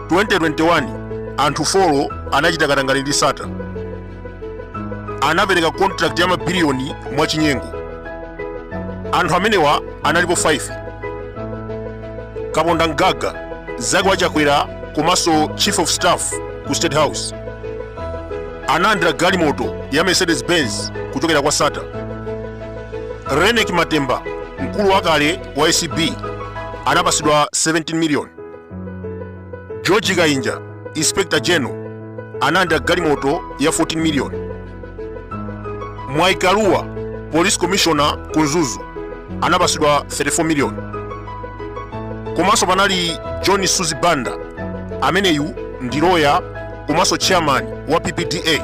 2021 anthu 4 anachita katangale ndi sata. Anapereka contract ya mabiliyoni mwachinyengo. Anthu amenewa analipo 5: Kaponda Mgaga, Zaki Wachakwera komanso Chief of Staff ku State House. Analandira galimoto ya Mercedes Benz kuchokera kwa sata. Renek Matemba, mkulu wakale wa ACB, anapasidwa 17 million. George Kainja, Inspector General, analandira galimoto ya 14 million. Mwaikaluwa, Police Commissioner ku Nzuzu, anapasidwa 34 million. Komanso panali John Suzi Banda, ameneyu ndi lawyer komanso chairman wa PPDA,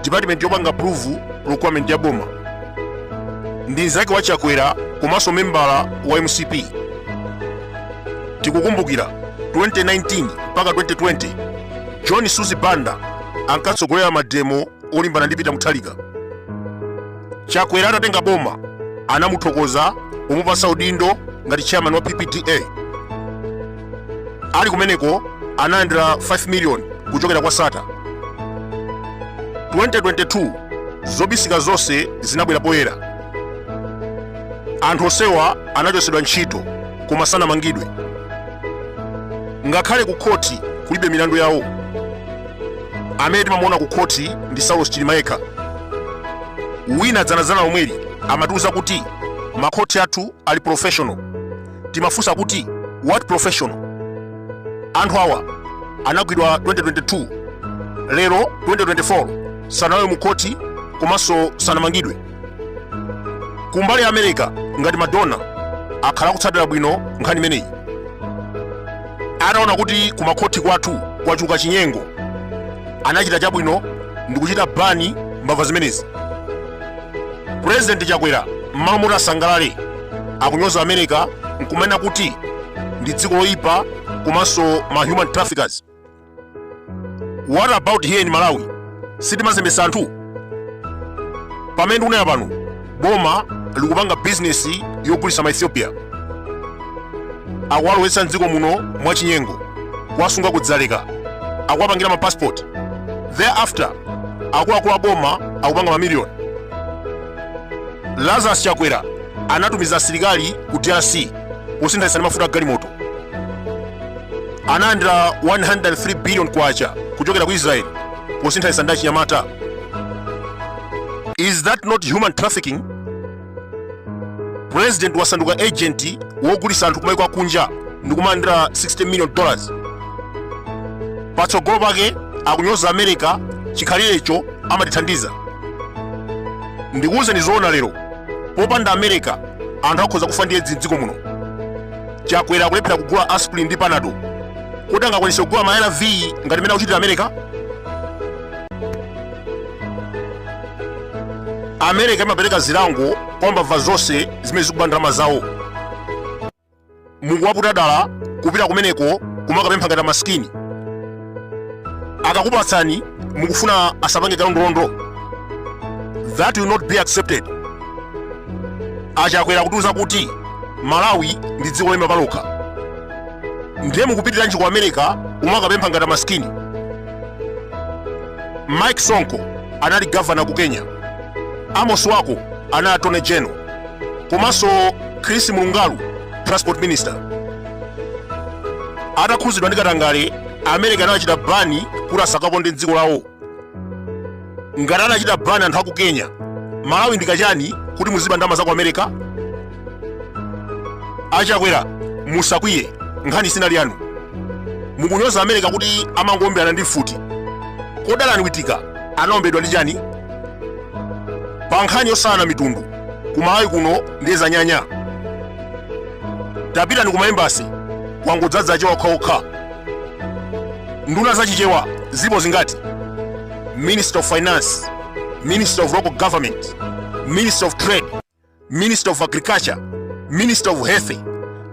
department yopanga approve requirement ya boma. Ndi Zaki Wachakwera komanso membala wa MCP. Tikukumbukira 2019 mpaka 2020 John Suzi Banda ankatsogolera mademo olimbana ndi Peter Mutharika. Chakwera atatenga boma anamuthokoza pomupasa udindo ngati chairman wa PPDA. Ali kumeneko analandira 5 million kuchokera kwa sata. 2022 zobisika zonse zinabwera poyera. Anthu osewa anachosedwa ntchito koma sanamangidwe. Ngakhale ku khoti kulibe milandu yawo. Amene timamuona ku khoti ndi Saulos Chilima yekha. Wina dzanazana omweri amatiuza kuti makhoti athu ali professional. Timafunsa kuti what professional? Anthu awa anagwidwa 2022, lero 2024 sanawe mu khoti komanso sanamangidwe. Kumbali ya America ngati Madonna akhala kutsatira bwino nkhani imeneyi. Anaona kuti kumakhoti kwathu kwachuka chinyengo, anachita chabwino ndi kuchita bani mbava zimenezi. President Chakwera mmalo moti asangalale akunyoza America nkumanena kuti ndi dziko loyipa komanso ma human traffickers. What about here in Malawi? Sitimazembesa anthu? Pamene unaya pano boma likupanga business yogulitsa ma Ethiopia. Akuwalowetsa mdziko muno mwachinyengo, kuwasunga kudzaleka, akuwapangira ma passport. Thereafter akuluakulu a boma akupanga mamiliyoni. Lazarus Chakwera anatumiza asilikali ku DRC posinthaitsa mafuta galimoto. Analandira 103 billion kwacha kuchokera ku Israel posinthaitsa ndi achinyamata. Is that not human trafficking? President wasanduka agent wogulitsa anthu kumayiko akunja ndi kumalandira $60 million. Patsogolo pake akunyoza America chikhalirecho amatithandiza. Ndikuwuzeni zoona lero, popanda America anthu akhoza kufa ndi AIDS m'dziko muno. Chakwera akulephera kugula aspirin ndi panado, kuti angakwanise kugula ma ARV ngati mene akuchitira America. America imapereka zilango kwa mbava zonse zimene zikuba ndalama zawo. Mukuwaputa dala kupita kumeneko kumakapempha ngati maskini. Akakupatsani mukufuna asapange kalondolondo. That will not be accepted. Achakwera kutiuza kuti Malawi ndi dziko loyima palokha. Ndiye mukupitirira nji ku America kumakapempha ngati maskini. Mike Sonko anali governor ku Kenya. Amos Wako anali attorney general. Komanso Chris Mulungalu transport minister. Atakhuzidwa ndi katangale, America anachita bani kuti asakaponde dziko lawo. Ngati anachita bani anthu aku Kenya, Malawi ndikachani kuti muziba ndalama za ku America? Achakwera musakwiye, nkhani sinali yanu. Mukunyoza America kuti amangowombera ndi futi. Kodalani witika anaombedwa ndi chani? Pa nkhani yosana mitundu ku Malawi kuno ndiye zanyanya. Tapitani ku maembasi kwangodzaza chewa okhaokha. Nduna zachichewa zipo zingati: Minister of Finance, Minister of Local Government, Minister of Trade, Minister of Agriculture, Minister of Health,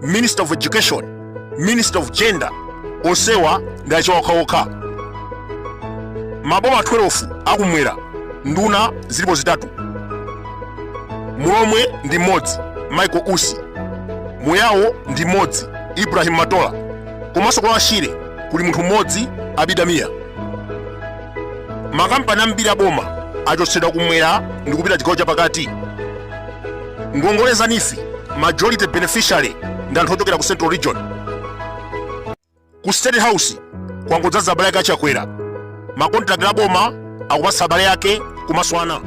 Minister of Education, Minister of Gender. Onsewa ndi achewa okhaokha. maboma 12 akumwera nduna zilipo zitatu. Mulomwe ndi mmodzi, Michael Usi. Muyawo ndi mmodzi, Ibrahim Matola. Komanso kwa Ashire kuli munthu mmodzi, Abidamiya. Makampani ambiri aboma achotsedwa kumwera ndi kupita chigawo chapakati. Ngongole za NIFI majority beneficiary ndi anthu ochokera ku Central Region. Ku State House kwangodzaza abale ake achakwera. Makontrakti aboma akupatsa abale ake kumaso ana.